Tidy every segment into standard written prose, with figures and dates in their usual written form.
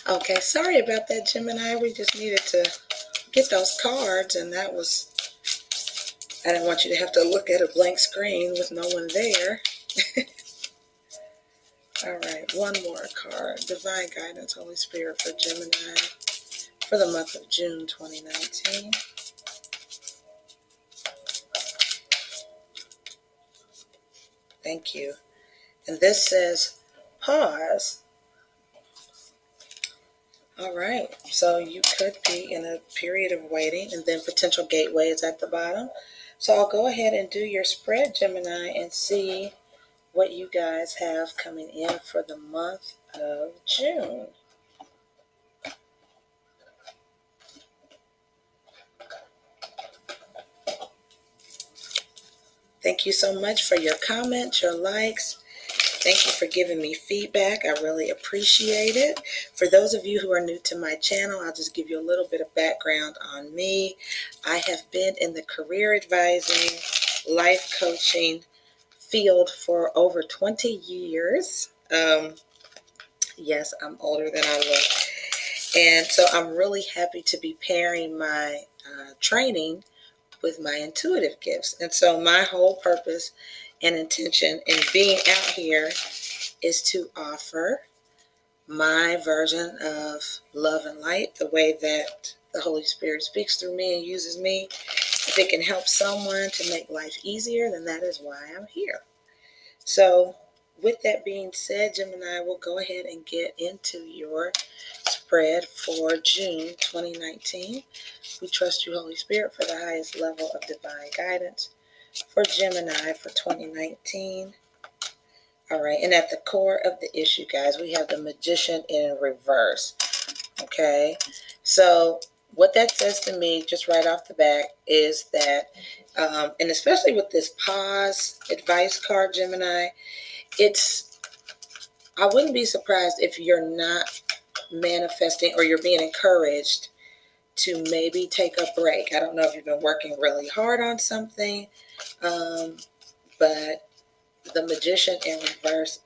Okay, sorry about that, Gemini. We just needed to get those cards, and I didn't want you to have to look at a blank screen with no one there. All right, one more card. Divine Guidance, Holy Spirit for Gemini for the month of June 2019. Thank you. And this says, pause. All right, so you could be in a period of waiting, and then potential gateway is at the bottom. So I'll go ahead and do your spread, Gemini, and see what you guys have coming in for the month of June. Thank you so much for your comments, your likes. Thank you for giving me feedback. I really appreciate it. For those of you who are new to my channel, I'll just give you a little bit of background on me. I have been in the career advising, life coaching field for over 20 years. Yes, I'm older than I look. And so I'm really happy to be pairing my training with my intuitive gifts. And so my whole purpose and intention in being out here is to offer my version of love and light, the way that the Holy Spirit speaks through me and uses me. If it can help someone to make life easier, then that is why I'm here. So with that being said, Gemini, we'll go ahead and get into your spread for June 2019. We trust you, Holy Spirit, for the highest level of divine guidance for Gemini for 2019. All right, and at the core of the issue, guys, we have the Magician in reverse. Okay, so what that says to me, just right off the bat, is that, and especially with this pause advice card, Gemini, I wouldn't be surprised if you're not manifesting or you're being encouraged to maybe take a break. I don't know if you've been working really hard on something, but the Magician in reverse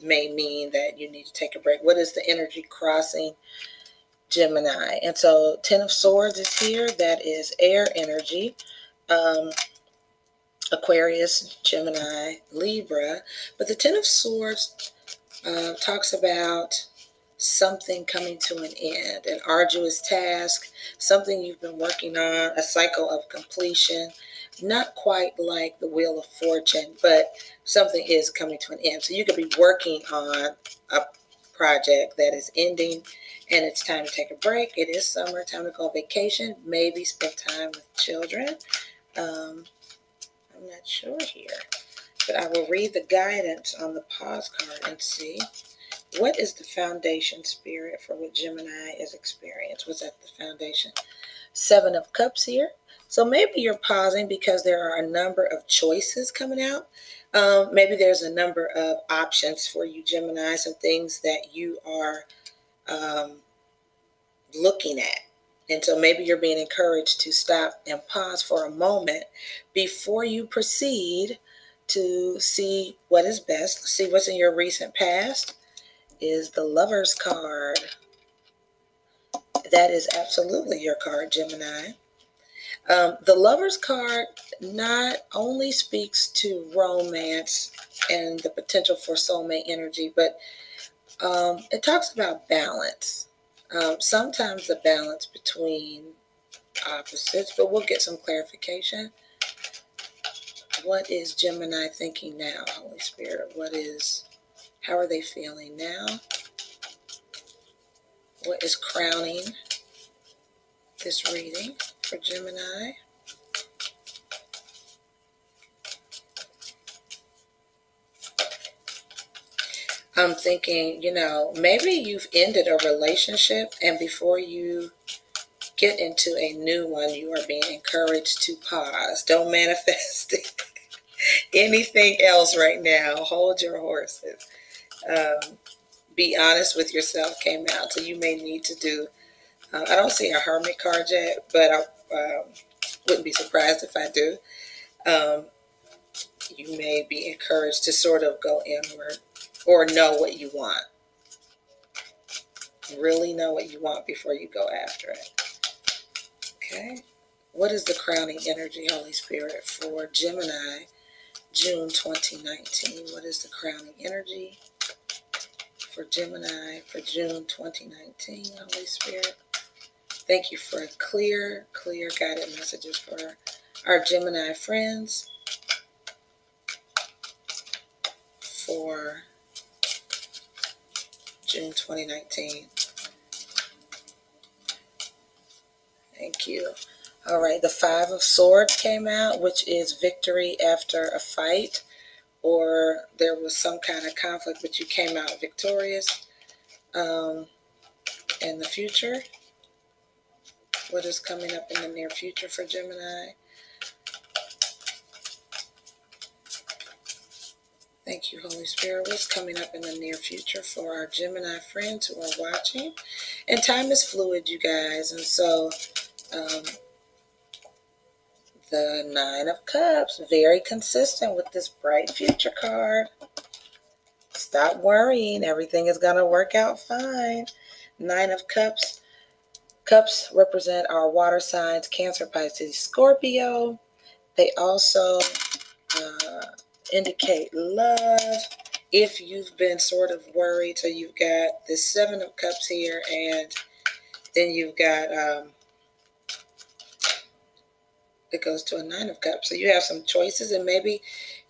may mean that you need to take a break. What is the energy crossing Gemini? And so 10 of Swords is here. That is air energy. Aquarius, Gemini, Libra. But the 10 of Swords talks about something coming to an end, an arduous task, something you've been working on, a cycle of completion. Not quite like the Wheel of Fortune, but something is coming to an end. So you could be working on a project that is ending and it's time to take a break. It is summer, time to go on vacation, maybe spend time with children. I'm not sure here, but I will read the guidance on the pause card and see what is the foundation spirit for what Gemini is experiencing. What's at the foundation? 7 of Cups here. So maybe you're pausing because there are a number of choices coming out. Maybe there's a number of options for you, Gemini, some things that you are looking at. And so maybe you're being encouraged to stop and pause for a moment before you proceed to see what is best. See what's in your recent past is the Lover's card. That is absolutely your card, Gemini. The Lover's card not only speaks to romance and the potential for soulmate energy, but it talks about balance. Sometimes the balance between opposites, but we'll get some clarification. What is Gemini thinking now, Holy Spirit? How are they feeling now? What is crowning this reading for Gemini? I'm thinking, maybe you've ended a relationship, and before you get into a new one, you are being encouraged to pause. Don't manifest anything else right now. Hold your horses. Be honest with yourself came out, so you may need to do, I don't see a Hermit card yet, but I wouldn't be surprised if I do. You may be encouraged to sort of go inward or know what you want. Really know what you want before you go after it. Okay. What is the crowning energy, Holy Spirit, for Gemini, June 2019? What is the crowning energy for Gemini for June 2019, Holy Spirit? Thank you for clear guided messages for our Gemini friends for June 2019. Thank you. All right, the Five of Swords came out, which is victory after a fight, or there was some kind of conflict, but you came out victorious. In the future, what is coming up in the near future for Gemini? Thank you, Holy Spirit. What's coming up in the near future for our Gemini friends who are watching? And time is fluid, you guys. And so the Nine of Cups, very consistent with this bright future card. Stop worrying. Everything is going to work out fine. Nine of Cups. Cups represent our water signs, Cancer, Pisces, Scorpio. They also indicate love. If you've been sort of worried, so you've got the Seven of Cups here, and then you've got, it goes to a Nine of Cups. So you have some choices, and maybe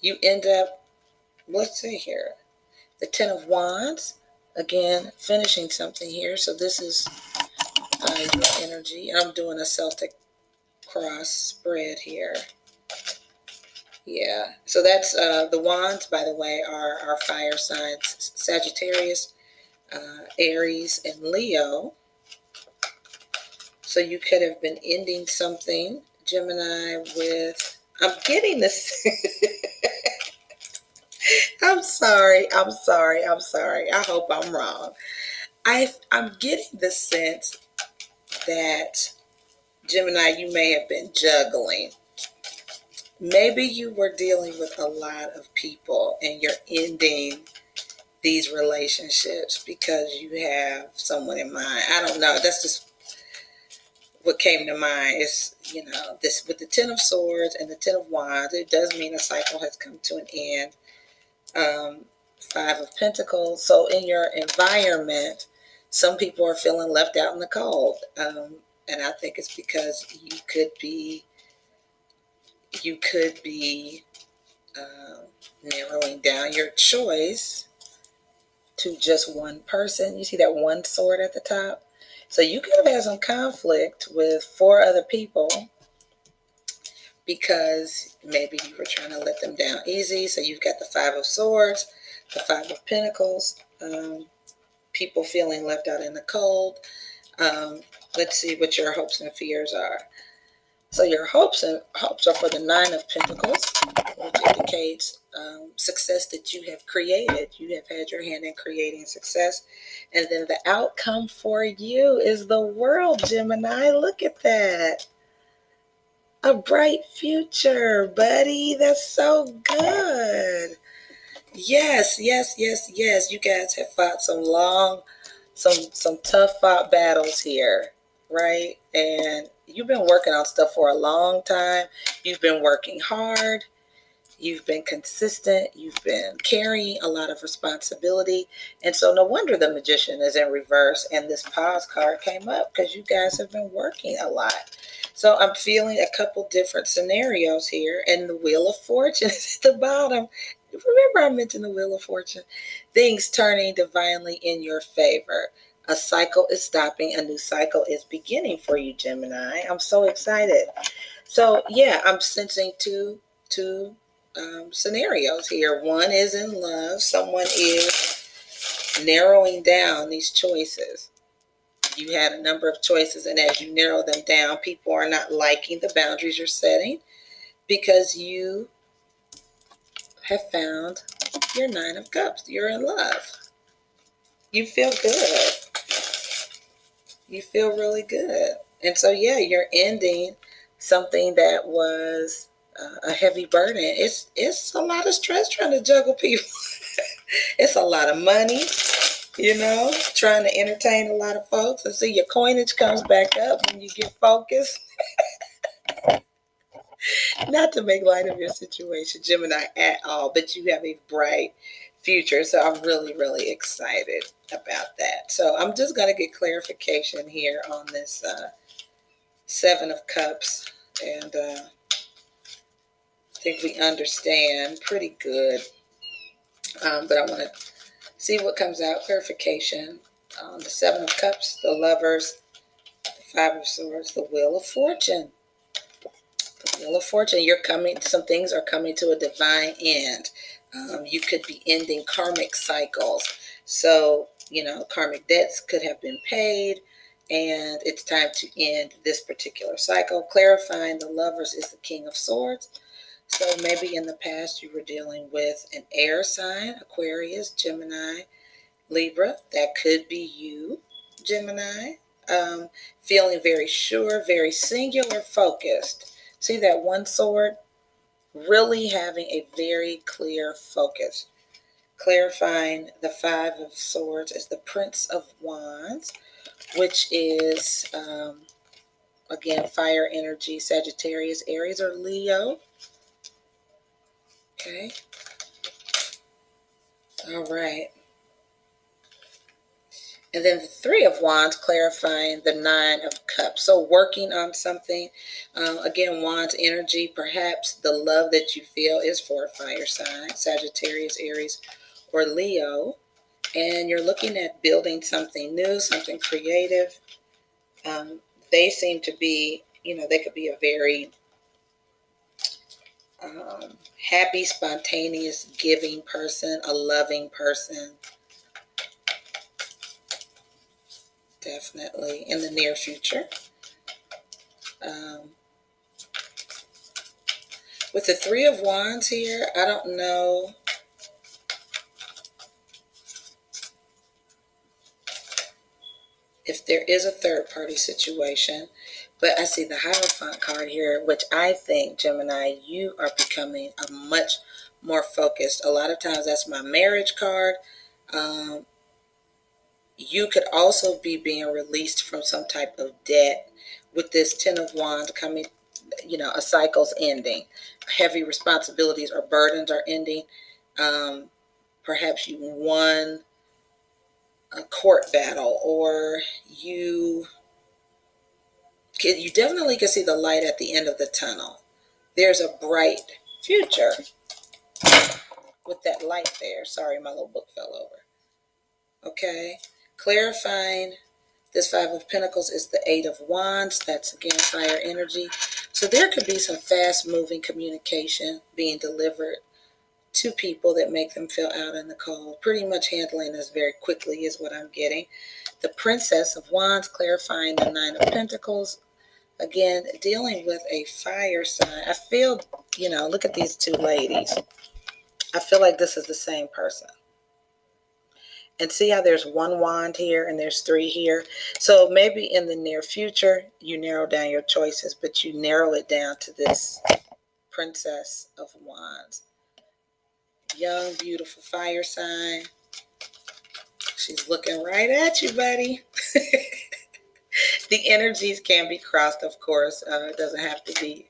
you end up, let's see here, the Ten of Wands, again, finishing something here. So this is your energy. I'm doing a Celtic cross spread here. Yeah, so that's the wands, by the way, are our fire signs, Sagittarius, Aries, and Leo. So you could have been ending something, Gemini, with, I'm getting this. I'm sorry. I hope I'm wrong. I'm getting the sense that, Gemini, you may have been juggling. Maybe you were dealing with a lot of people and you're ending these relationships because you have someone in mind. I don't know. That's just what came to mind. Is, this with the Ten of Swords and the Ten of Wands, it does mean a cycle has come to an end. Five of Pentacles. So in your environment, some people are feeling left out in the cold. And I think it's because you could be narrowing down your choice to just one person. You see that one sword at the top? So you could have had some conflict with 4 other people because maybe you were trying to let them down easy. So you've got the Five of Swords, the Five of Pentacles, people feeling left out in the cold. Let's see what your hopes and fears are. So your hopes are for the Nine of Pentacles, which indicates success that you have created. You have had your hand in creating success. And then the outcome for you is the World, Gemini. Look at that. A bright future, buddy. That's so good. Yes. You guys have fought some tough fought battles here, right? And you've been working on stuff for a long time. You've been working hard. You've been consistent. You've been carrying a lot of responsibility. And so no wonder the Magician is in reverse and this pause card came up, because you guys have been working a lot. So I'm feeling a couple different scenarios here. And the Wheel of Fortune is at the bottom. Remember I mentioned the Wheel of Fortune? Things turning divinely in your favor. A cycle is stopping. A new cycle is beginning for you, Gemini. I'm so excited. So yeah, I'm sensing two scenarios here. One is in love. Someone is narrowing down these choices. You had a number of choices, and as you narrow them down, people are not liking the boundaries you're setting because you have found your Nine of Cups. You're in love. You feel good. You feel really good. And so, yeah, you're ending something that was a heavy burden. It's a lot of stress trying to juggle people. It's a lot of money. trying to entertain a lot of folks. And see, your coinage comes back up when you get focused. Not to make light of your situation, Gemini, at all, but you have a bright future. So I'm really, really excited about that. So I'm just going to get clarification here on this Seven of Cups. And I think we understand pretty good. But I want to see what comes out. Clarification on the Seven of Cups, the Lovers, the Five of Swords, the Wheel of Fortune. Wheel of Fortune, some things are coming to a divine end. You could be ending karmic cycles. So, karmic debts could have been paid, and it's time to end this particular cycle. Clarifying the Lovers is the King of Swords. So maybe in the past you were dealing with an air sign, Aquarius, Gemini, Libra. That could be you, Gemini. Feeling very sure, very singular focused. See that one sword? Really having a very clear focus. Clarifying the Five of Swords is the Prince of Wands, which is, again, fire energy, Sagittarius, Aries, or Leo. Okay. All right. And then the Three of Wands, clarifying the Nine of Cups. So working on something. Again, Wands energy. Perhaps the love that you feel is for a fire sign, Sagittarius, Aries, or Leo. And you're looking at building something new, something creative. They seem to be, they could be a very happy, spontaneous, giving person, a loving person. Definitely in the near future. With the Three of Wands here, I don't know if there is a third party situation, but I see the Hierophant card here, which I think, Gemini, you are becoming a much more focused. A lot of times that's my marriage card. You could also be being released from some type of debt with this Ten of Wands coming, a cycle's ending. Heavy responsibilities or burdens are ending. Perhaps you won a court battle, or you definitely can see the light at the end of the tunnel. There's a bright future with that light there. Sorry, my little book fell over. Okay. Clarifying this Five of Pentacles is the Eight of Wands. That's, again, fire energy. So there could be some fast-moving communication being delivered to people that make them feel out in the cold. Pretty much handling this very quickly is what I'm getting. The Princess of Wands, clarifying the Nine of Pentacles. Again, dealing with a fire sign. I feel, look at these two ladies. I feel like this is the same person. And see how there's one wand here and there's three here. So maybe in the near future, you narrow down your choices, but you narrow it down to this Princess of Wands. Young, beautiful fire sign. She's looking right at you, buddy. The energies can be crossed, of course. It doesn't have to be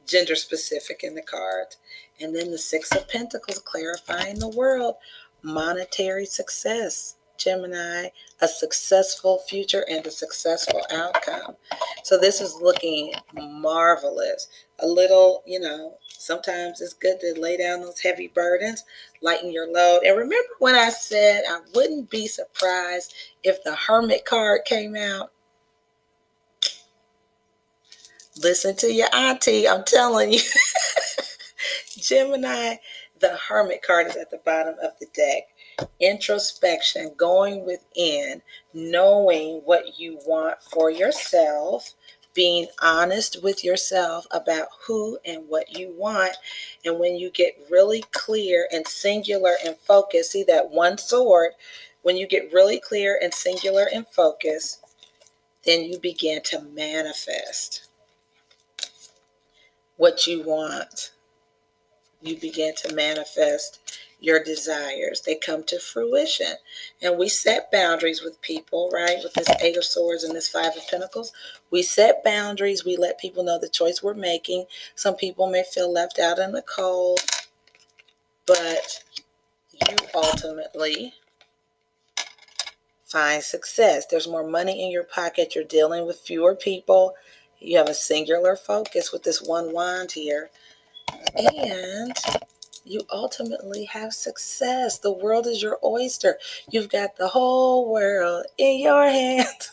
gender specific in the cards. And then the Six of Pentacles, clarifying the world. Monetary success, Gemini, a successful future and a successful outcome. So this is looking marvelous. A little, sometimes it's good to lay down those heavy burdens, lighten your load. And remember when I said I wouldn't be surprised if the Hermit card came out? Listen to your auntie, I'm telling you. Gemini, the Hermit card is at the bottom of the deck. Introspection, going within, knowing what you want for yourself, being honest with yourself about who and what you want. And when you get really clear and singular and focused, see that one sword, when you get really clear and singular and focused, then you begin to manifest what you want. You begin to manifest your desires. They come to fruition. And we set boundaries with people, right? With this Eight of Swords and this Five of Pentacles. We set boundaries. We let people know the choice we're making. Some people may feel left out in the cold, but you ultimately find success. There's more money in your pocket. You're dealing with fewer people. You have a singular focus with this one wand here. And you ultimately have success. The world is your oyster. You've got the whole world in your hands.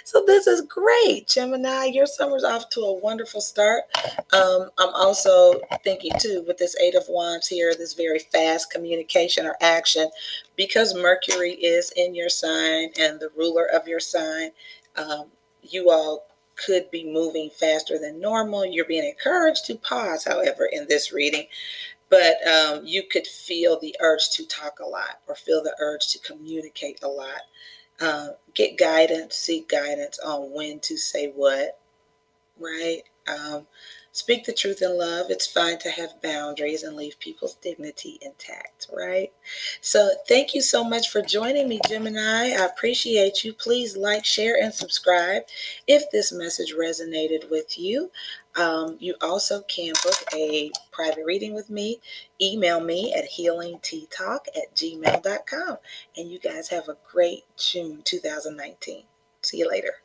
So this is great, Gemini. Your summer's off to a wonderful start. I'm also thinking too, with this Eight of Wands here, this very fast communication or action, because Mercury is in your sign and the ruler of your sign, you all could be moving faster than normal. You're being encouraged to pause, however, in this reading. But you could feel the urge to talk a lot or feel the urge to communicate a lot. Get guidance, seek guidance on when to say what, right? Speak the truth in love. It's fine to have boundaries and leave people's dignity intact, right? So thank you so much for joining me, Gemini. I appreciate you. Please like, share, and subscribe if this message resonated with you. You also can book a private reading with me. Email me at healingttalk@gmail.com. And you guys have a great June 2019. See you later.